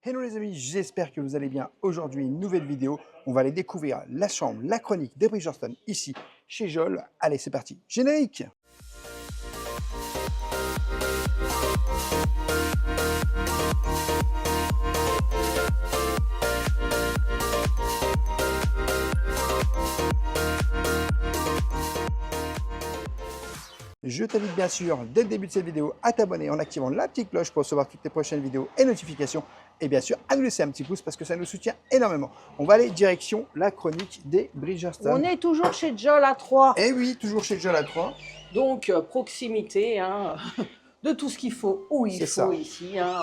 Hello les amis, j'espère que vous allez bien. Aujourd'hui, une nouvelle vidéo. On va aller découvrir la chambre, la chronique des Bridgerton ici chez Jol. Allez, c'est parti. Générique! Je t'invite bien sûr, dès le début de cette vidéo, à t'abonner en activant la petite cloche pour recevoir toutes les prochaines vidéos et notifications. Et bien sûr, à nous laisser un petit pouce parce que ça nous soutient énormément. On va aller direction la chronique des Bridgerton. On est toujours chez Jol à 3. Et oui, toujours chez Jol à 3. Donc, proximité hein, de tout ce qu'il faut, où il faut ça. ici. Hein.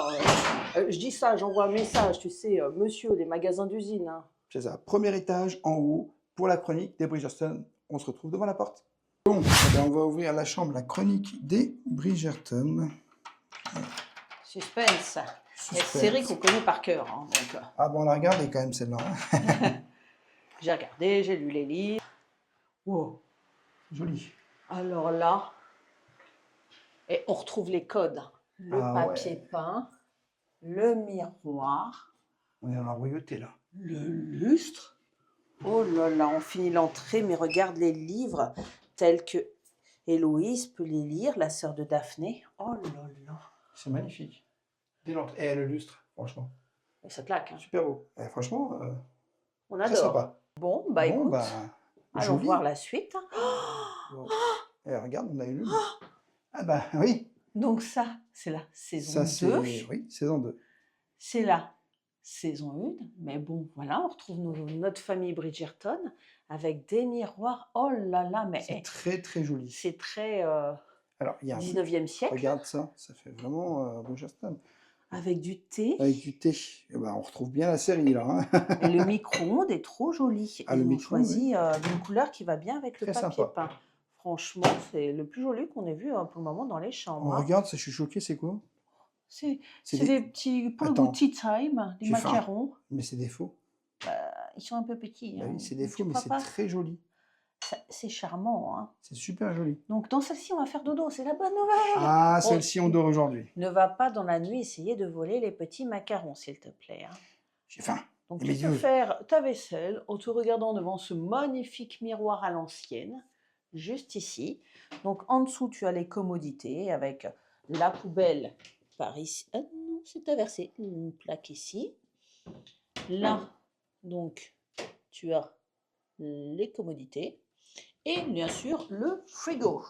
Je dis ça, j'envoie un message, tu sais, monsieur, les magasins d'usine. Hein. C'est ça, premier étage en haut pour la chronique des Bridgerton. On se retrouve devant la porte. Bon, eh bien, on va ouvrir la chambre, la chronique des Bridgerton. Suspense. Série qu'on connaît par cœur. Hein, donc. Ah bon, on l'a regardé quand même celle-là. J'ai regardé, j'ai lu les livres. Wow. Joli. Alors là, et on retrouve les codes. Le papier peint, le miroir. On est dans la royauté là. Le lustre. Oh là là, on finit l'entrée, mais regarde les livres tels que Héloïse peut les lire, la sœur de Daphné. Oh là là. C'est magnifique. Dès l'entrée. Et le lustre, franchement. Et ça claque. Hein. Super beau. Et franchement, on adore. très sympa. Bon, bah écoute, allons voir la suite. Wow. Et regarde, on a eu le. Ah bah oui. Donc ça, c'est la saison 2. Oui, saison 2. C'est la saison 1. Mais bon, voilà, on retrouve notre famille Bridgerton avec des miroirs. Oh là là, mais c'est très très joli. C'est très alors, il y a 19e siècle. Regarde ça, ça fait vraiment Bridgerton. Avec du thé. Avec du thé. Et ben, on retrouve bien la série là. Hein. Et le micro-ondes est trop joli. Ah, Ils ont choisi une couleur qui va bien avec le papier peint. Franchement, c'est le plus joli qu'on ait vu pour le moment dans les chambres. On regarde, ça, je suis choqué, c'est quoi? C'est des petits, pour le goût tea time, des macarons. Mais c'est des faux. Ils sont un peu petits. Bah hein. oui, c'est des faux, mais c'est très joli. C'est charmant. Hein. C'est super joli. Donc, dans celle-ci, on va faire dodo. C'est la bonne nouvelle. Ah, celle-ci, on dort aujourd'hui. Ne va pas dans la nuit essayer de voler les petits macarons, s'il te plaît. Hein. J'ai faim. Donc, tu peux faire ta vaisselle en te regardant devant ce magnifique miroir à l'ancienne, juste ici. Donc, en dessous, tu as les commodités avec la poubelle par ici. Ah non, c'est inversé. Une plaque ici. Là, donc, tu as les commodités. Et bien sûr, le frigo.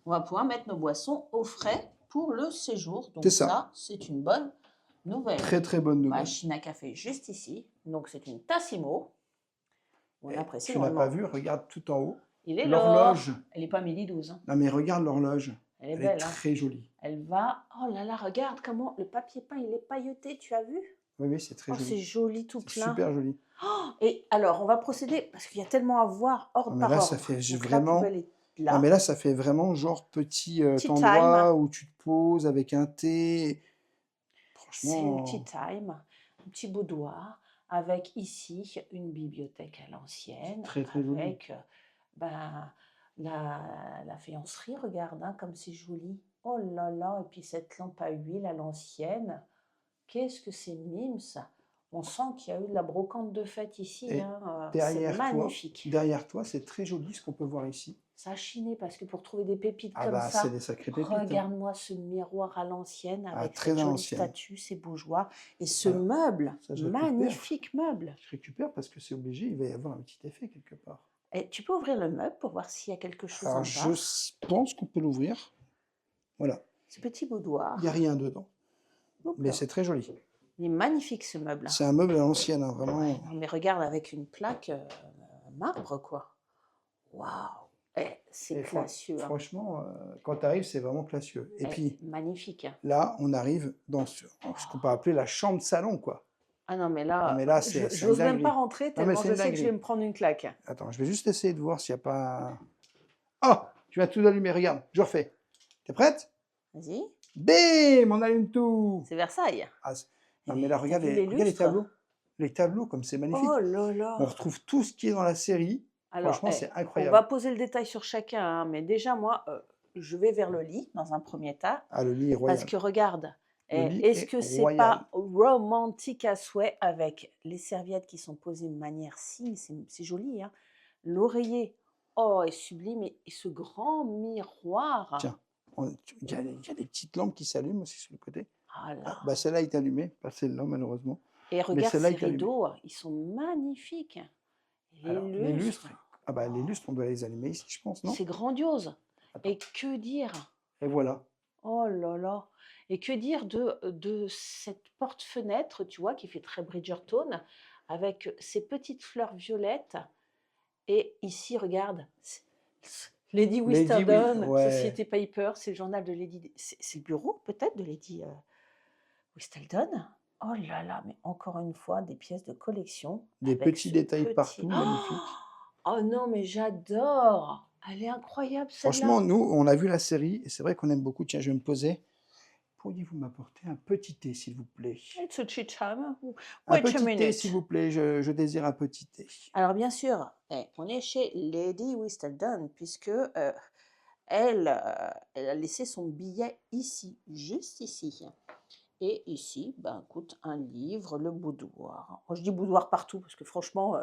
On va pouvoir mettre nos boissons au frais pour le séjour. Donc ça, c'est une bonne nouvelle. Très très bonne nouvelle. Machine à café juste ici. Donc c'est une Tassimo. On apprécie. Tu n'as pas vu, regarde tout en haut. Il est l'horloge. Elle n'est pas midi 12. Hein. Non mais regarde l'horloge. Elle est belle. Très jolie. Elle va... Oh là là, regarde comment le papier peint, il est pailleté, tu as vu? Oui, oui, c'est très joli. C'est joli tout plein. Super joli. Oh, et alors, on va procéder, parce qu'il y a tellement à voir hors par ordre. Ça fait vraiment... Non, mais là, ça fait vraiment genre petit endroit où tu te poses avec un thé. Franchement... C'est le tea time, un petit boudoir, avec ici une bibliothèque à l'ancienne. Très, très joli. Avec la faïencerie, regarde, hein, comme c'est joli. Oh là là, et puis cette lampe à huile à l'ancienne. Qu'est-ce que c'est mime, ça. On sent qu'il y a eu de la brocante de fête ici. Hein. C'est magnifique. Derrière toi, c'est très joli ce qu'on peut voir ici. Ça a chiné parce que pour trouver des pépites comme ça, c'est des sacrées pépites. Regarde-moi ce miroir à l'ancienne avec cette jolie statue, ces bourgeois. Et ce meuble, magnifique meuble. Je récupère parce que c'est obligé, il va y avoir un petit effet quelque part. Et tu peux ouvrir le meuble pour voir s'il y a quelque chose en bas. Je pense qu'on peut l'ouvrir. Voilà. Ce petit boudoir. Il n'y a rien dedans. Mais c'est très joli. Il est magnifique ce meuble. C'est un meuble à l'ancienne, hein, vraiment. Ouais, mais regarde avec une plaque marbre, quoi. Waouh! C'est classieux. Franchement, quand tu arrives, c'est vraiment classieux. Et puis, magnifique. Hein. Là, on arrive dans ce qu'on peut appeler la chambre-salon, quoi. Ah non, mais là, je n'ose même pas rentrer tellement je sais que je vais me prendre une claque. Attends, je vais juste essayer de voir s'il n'y a pas... Oh! Tu vas tout allumer, regarde, je refais. T'es prête? Vas-y. Bim! On allume tout! C'est Versailles. Non, mais là, regarde les tableaux. Les tableaux, comme c'est magnifique. Oh là là! On retrouve tout ce qui est dans la série. Alors, franchement, c'est incroyable. On va poser le détail sur chacun, hein, mais déjà, moi, je vais vers le lit, dans un premier tas. Ah, le lit est royal. Parce que regarde, Le lit Est-ce est que c'est royal. pas romantique à souhait avec les serviettes qui sont posées de manière si, c'est joli, hein. L'oreiller, oh, est sublime et ce grand miroir. Tiens, il y a des petites lampes qui s'allument aussi sur le côté. Ah Ah, là! bah celle-là est allumée, pas celle-là malheureusement, Et mais regarde celle-là ces est allumée. rideaux, ils sont magnifiques. Les Alors les lustres, lustres, ah bah les lustres, on doit les allumer ici, je pense, non? c'est grandiose. Attends, Et que dire? et voilà. Oh là là! Et que dire de cette porte-fenêtre, tu vois, qui fait très Bridgerton, avec ces petites fleurs violettes. Et ici, regarde, Lady Lady, oui, Whistledown, ouais, Société Paper, c'est le journal de Lady. C'est le bureau peut-être de Lady Whistledown. Oh là là, mais encore une fois, des pièces de collection des avec petits ce détails petit. partout, magnifiques. Oh non, mais j'adore! Elle est incroyable Franchement, celle-là. nous, on a vu la série et c'est vrai qu'on aime beaucoup. Tiens, je vais me poser. Pourriez-vous m'apporter un petit thé, s'il vous plaît? It's a chit time. Un Wait a petit thé, s'il minute. vous plaît, je désire un petit thé. Alors bien sûr, on est chez Lady Whistledown puisque elle a laissé son billet ici, juste ici. Et ici, ben, écoute, un livre, le boudoir. Moi, je dis boudoir partout parce que franchement,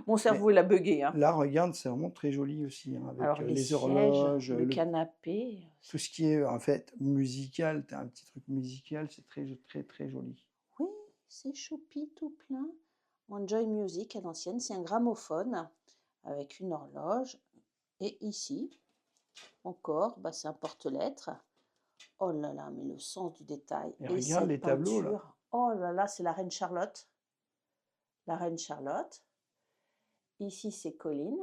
mon Mais cerveau, il a bugué, hein. là, regarde, c'est vraiment très joli aussi, hein, avec Alors, les les sièges, horloges, le canapé, tout ce qui est en fait musical. Tu as un petit truc musical, c'est très, très, très joli. oui, c'est choupi tout plein. Enjoy Music à l'ancienne, c'est un gramophone avec une horloge. Et ici, encore, bah, c'est un porte-lettres. Oh là là, mais le sens du détail. Et Et regarde cette les tableaux là. peinture, oh là là, c'est la reine Charlotte. La reine Charlotte. Ici, c'est Colline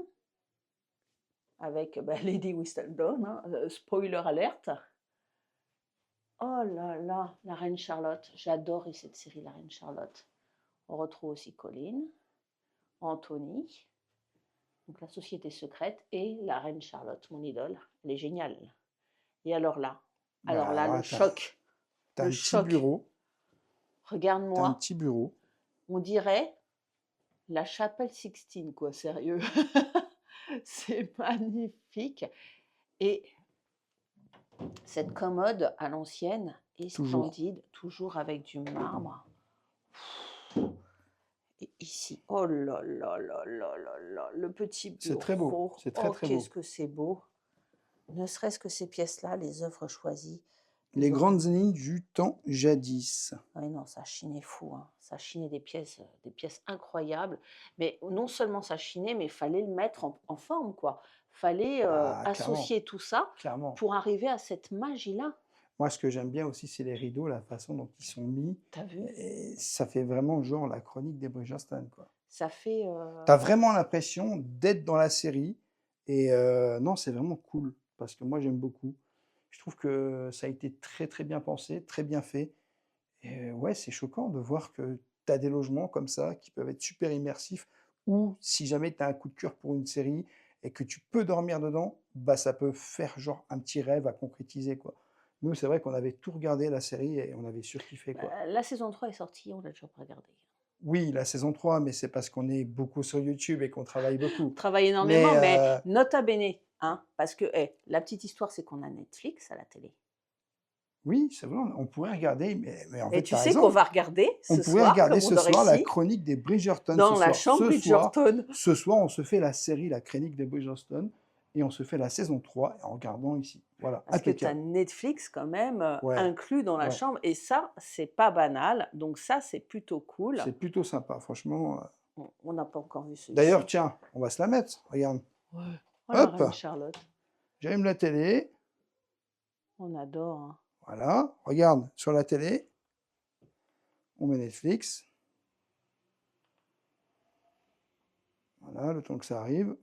avec bah, Lady Whistledown, hein, spoiler alerte. Oh là là, la reine Charlotte. J'adore cette série, la reine Charlotte. On retrouve aussi Colline, Anthony, donc la société secrète et la reine Charlotte, mon idole. Elle est géniale. Et Bah, alors là, le choc. t'as Le un petit choc. bureau. T'as un Regarde-moi, petit bureau. on dirait la chapelle Sixtine, quoi, sérieux. C'est magnifique. Et cette commode à l'ancienne est Toujours. splendide, toujours avec du marbre. Et ici, oh là là là là là là, le petit bureau. C'est très beau. C'est très, Oh, très beau. qu'est-ce que c'est beau. Ne serait-ce que ces pièces-là, les œuvres choisies. Les Ils ont- grandes lignes du temps jadis. Ah oui, non, ça chinait fou, hein. Ça chinait des pièces incroyables. Mais non seulement ça chinait, mais il fallait le mettre en forme, quoi. Fallait Ah, clairement. associer tout ça Clairement. pour arriver à cette magie-là. Moi, ce que j'aime bien aussi, c'est les rideaux, la façon dont ils sont mis. T'as vu? Et ça fait vraiment genre la chronique des Bridgerton, quoi. Ça fait. T'as vraiment l'impression d'être dans la série. Et non, c'est vraiment cool. Parce que moi, j'aime beaucoup. Je trouve que ça a été très, très bien pensé, très bien fait. Et ouais, c'est choquant de voir que tu as des logements comme ça qui peuvent être super immersifs. Ou si jamais tu as un coup de cœur pour une série et que tu peux dormir dedans, bah ça peut faire genre un petit rêve à concrétiser, quoi. Nous, c'est vrai qu'on avait tout regardé la série et on avait surkiffé, quoi. La saison 3 est sortie, on l'a toujours pas regardée. Oui, la saison 3, mais c'est parce qu'on est beaucoup sur YouTube et qu'on travaille beaucoup. On travaille énormément, mais nota bene, hein, parce que la petite histoire, c'est qu'on a Netflix à la télé. Oui, c'est vrai, on pourrait regarder, mais en Et fait, tu tu as sais raison. qu'on va regarder On ce pourrait soir, regarder comme ce on dort soir la ici, chronique des Bridgerton. dans Ce la soir. chambre Bridgerton. Ce soir, on se fait la série, la chronique des Bridgerton, et on se fait la saison 3 en regardant ici. Voilà, Parce que tu as impeccable. Netflix quand même Ouais, inclus dans la ouais. chambre, et ça, c'est pas banal, donc ça, c'est plutôt cool. C'est plutôt sympa, franchement. On n'a pas encore vu celui-ci. D'ailleurs, tiens, on va se la mettre. Regarde. Ouais. Oh, la Hop, reine Charlotte, j'allume la télé. on adore. Hein. Voilà, regarde sur la télé. On met Netflix. Voilà, le temps que ça arrive.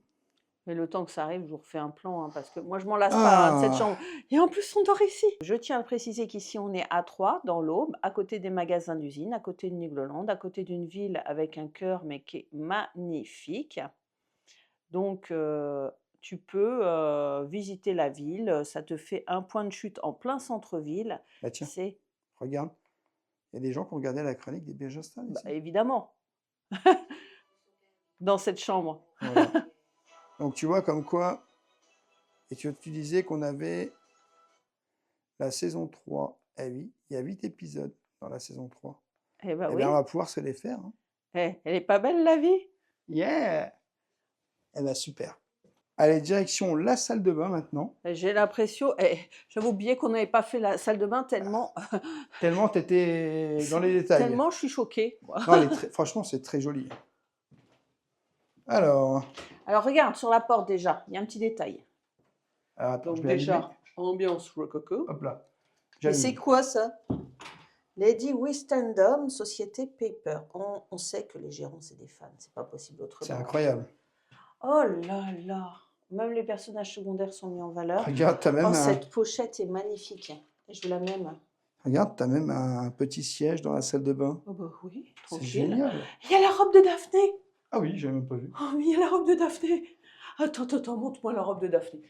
Mais le temps que ça arrive, je vous refais un plan, hein, parce que moi, je m'en lasse pas de cette chambre. Et en plus, on dort ici. Je tiens à préciser qu'ici, on est à Troyes, dans l'Aube, à côté des magasins d'usine, à côté de Nigloland, à côté d'une ville avec un cœur, mais qui est magnifique. Donc, tu peux visiter la ville. Ça te fait un point de chute en plein centre-ville. Bah tiens, C'est, regarde. Il y a des gens qui ont regardé la chronique des Bridgerton bah, ici. évidemment, dans cette chambre. Voilà. Donc tu vois comme quoi, et tu disais qu'on avait la saison 3 Eh oui, il y a 8 épisodes dans la saison 3. Eh ben Eh oui. bien, on va pouvoir se les faire. Hein. Elle est pas belle, la vie? Yeah! Eh bien, super. Allez, direction la salle de bain maintenant. J'ai l'impression, j'avais oublié qu'on n'avait pas fait la salle de bain tellement, Tellement tu étais dans les détails. tellement je suis choquée. Moi. Non, franchement, c'est très joli. Alors, regarde, sur la porte déjà, il y a un petit détail. attends, Donc je vais déjà, allumer. ambiance rococo. Hop là. Et J'allume. c'est quoi ça? Lady Wistendom, Société Paper. On sait que les gérants, c'est des fans, c'est pas possible autrement. C'est incroyable. Oh là là, même les personnages secondaires sont mis en valeur. Regarde, t'as même, cette pochette est magnifique. Et je veux la même. regarde, t'as même un petit siège dans la salle de bain. Oh bah oui, C'est tranquille. génial. Il y a la robe de Daphné. Ah oui, j'avais même pas vu. Oh, mais il y a la robe de Daphné. Attends, montre-moi la robe de Daphné.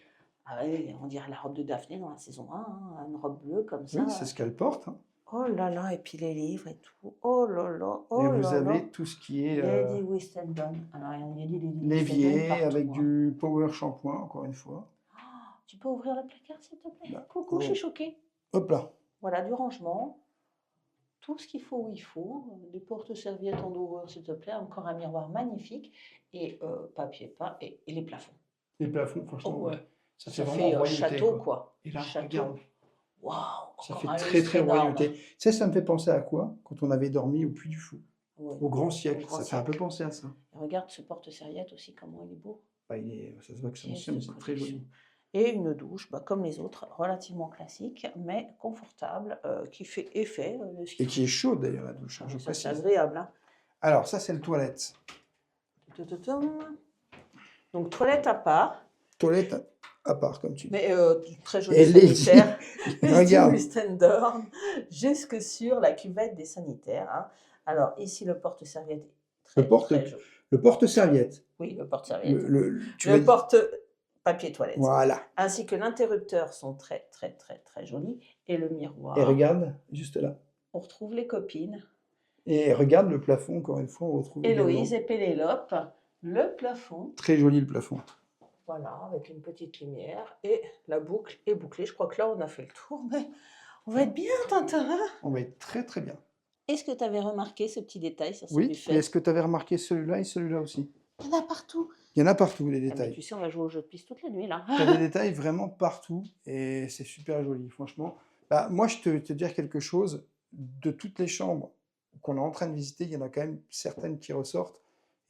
Ah oui, on dirait la robe de Daphné dans la saison 1, hein, une robe bleue comme ça. Oui, c'est ce qu'elle porte. Hein. Oh là là, et puis les livres et tout. Oh là là, oh Et là vous avez là. tout ce qui est Lady Wistendom. Alors, il y a dit Lady l'évier Wistendom partout, avec hein. du power shampoing, encore une fois. Oh, tu peux ouvrir le placard, s'il te plaît? Là. Coucou, je suis choquée. Hop là. Voilà, du rangement. Tout ce qu'il faut où il faut. Des porte-serviettes en dorure, s'il te plaît. Encore un miroir magnifique. Et papier peint et les plafonds. Les plafonds, franchement, Oh, ouais. ça Ça fait fait vraiment royauté, château, quoi. Et là, Château. regarde, Waouh, ça encore fait un très lustre très énorme. royauté. Tu sais, ça me fait penser à quoi? Quand on avait dormi au Puy du Fou, Ouais, au grand siècle. au grand Ça fait un peu siècle. penser à ça. Et regarde ce porte-serviette aussi, comment il est beau. Bah, ça se voit que c'est Pièce ancien, de mais c'est très collection. joli. Et une douche, bah, comme les autres, relativement classique, mais confortable, qui fait effet. Et qui est chaude d'ailleurs, la douche, hein, je Ça, c'est précise. agréable. Hein. Alors, ça, c'est le toilette. Donc, toilette à part, Toilette à part, comme tu dis. mais très joli Et les sanitaire. Regarde. Wistendorf, jusque sur la cuvette des sanitaires. Hein. Alors, ici, le porte-serviette est très, très joli. Le porte-serviette. Oui, le porte-serviette. Tu veux Le porte-papier toilette. Voilà. Ainsi que l'interrupteur sont très, très, très, très jolis. Et le miroir. Et regarde, juste là. On retrouve les copines. Et regarde le plafond, encore une fois, on retrouve Héloïse également. et Pénélope. Le plafond. Très joli le plafond. Voilà, avec une petite lumière. Et la boucle est bouclée. Je crois que là, on a fait le tour. Mais on va être bien, Tintin. Hein. On va être très très bien. Est-ce que tu avais remarqué ce petit détail sur ce Oui, buffet? et est-ce que tu avais remarqué celui-là et celui-là aussi? Il y en a partout. Il y en a partout, les Ah, mais détails. tu sais, on va jouer au jeu de piste toute la nuit, là. Tu as des détails vraiment partout et c'est super joli, franchement. Bah, moi, je te dire quelque chose. De toutes les chambres qu'on est en train de visiter, il y en a quand même certaines qui ressortent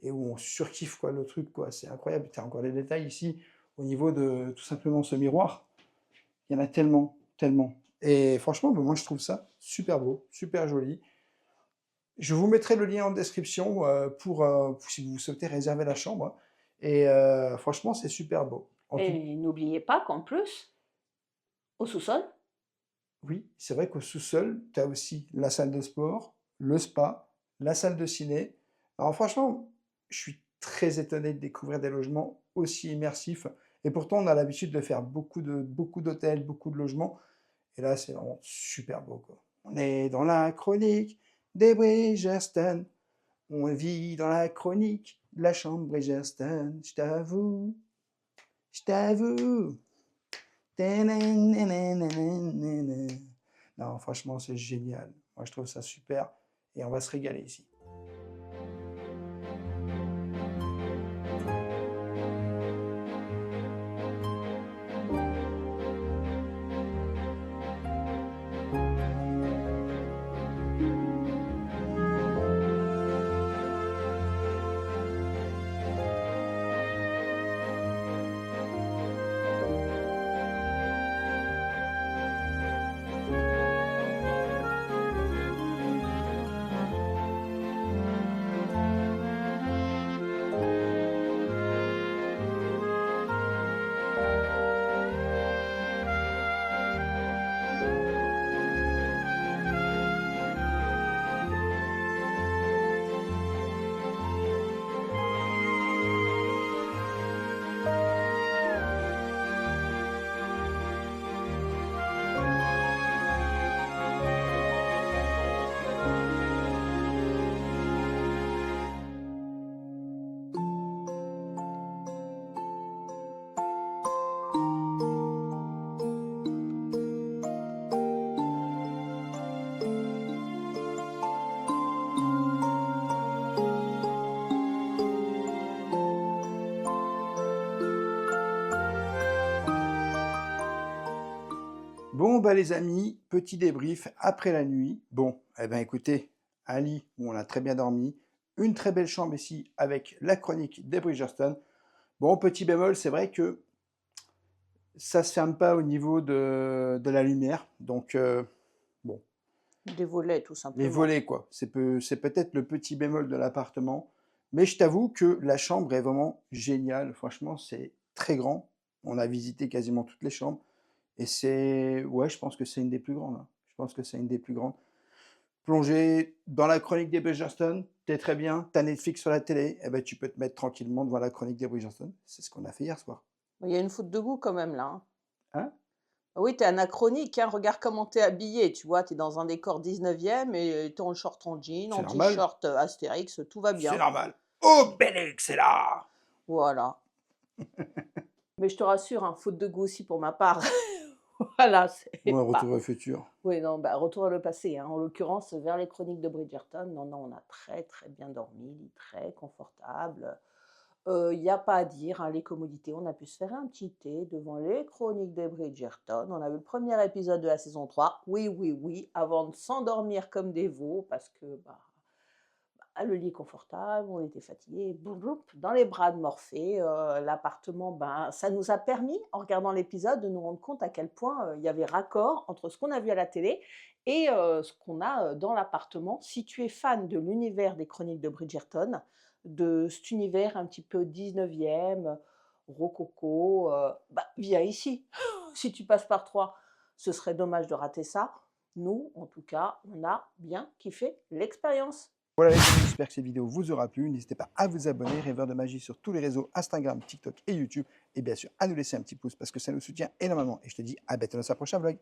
et où on surkiffe quoi, le truc. Quoi. C'est incroyable. Tu as encore des détails ici au niveau de tout simplement ce miroir. Il y en a tellement, tellement. Et franchement, bah, moi, je trouve ça super beau, super joli. Je vous mettrai le lien en description pour si vous souhaitez réserver la chambre. Et franchement, c'est super beau. Et n'oubliez pas qu'en plus, au sous-sol, Oui, c'est vrai qu'au sous-sol, tu as aussi la salle de sport, le spa, la salle de ciné. Alors franchement, je suis très étonné de découvrir des logements aussi immersifs. Et pourtant, on a l'habitude de faire beaucoup d'hôtels, beaucoup de logements. Et là, c'est vraiment super beau, quoi. On est dans la chronique des Bridgerton. On vit dans la chronique de la chambre Bridgerton. Je t'avoue, je t'avoue. Non, franchement, c'est génial. Moi, je trouve ça super et on va se régaler ici. Bon, bah les amis, petit débrief après la nuit. Bon, eh ben écoutez, un lit où on a très bien dormi, une très belle chambre ici avec la chronique des Bridgerton. Bon, petit bémol, c'est vrai que ça se ferme pas au niveau de la lumière. Donc, bon, Des volets, tout les simplement. volets, quoi. C'est peut-être le petit bémol de l'appartement. Mais je t'avoue que la chambre est vraiment géniale. Franchement, c'est très grand. On a visité quasiment toutes les chambres. Et ouais, je pense que c'est une des plus grandes, hein. Je pense que c'est une des plus grandes. Plonger dans la chronique des Bridgerton, t'es très bien. T'as Netflix sur la télé, eh ben, tu peux te mettre tranquillement devant la chronique des Bridgerton. C'est ce qu'on a fait hier soir. Il y a une faute de goût quand même là, hein. Hein? Oui, t'es anachronique, hein. Regarde comment t'es habillé. Tu vois, t'es dans un décor 19e et t'es en short en jean, C'est en normal. t-shirt Astérix, tout va C'est bien. normal. Obélix est là! Voilà. Mais je te rassure, hein, faute de goût aussi pour ma part. Voilà, c'est Ouais, pas. retour au futur. Oui, non, bah, retour à le passé, hein. En l'occurrence, vers les chroniques de Bridgerton. Non, non, on a très, très bien dormi, lit très confortable. Il y a pas à dire, hein, les commodités. On a pu se faire un petit thé devant les chroniques de Bridgerton. On a vu le premier épisode de la saison 3. Oui, oui, oui, avant de s'endormir comme des veaux parce que, le lit confortable, on était fatigués, boum, boum, dans les bras de Morphée. L'appartement, ça nous a permis, en regardant l'épisode, de nous rendre compte à quel point il y avait raccord entre ce qu'on a vu à la télé et ce qu'on a dans l'appartement. Si tu es fan de l'univers des chroniques de Bridgerton, de cet univers un petit peu 19e, rococo, viens ici. Si tu passes par Troyes, ce serait dommage de rater ça. Nous, en tout cas, on a bien kiffé l'expérience. Voilà les amis, j'espère que cette vidéo vous aura plu. N'hésitez pas à vous abonner, Rêveur de Magie sur tous les réseaux, Instagram, TikTok et YouTube. Et bien sûr, à nous laisser un petit pouce parce que ça nous soutient énormément. Et je te dis à bientôt dans un prochain vlog.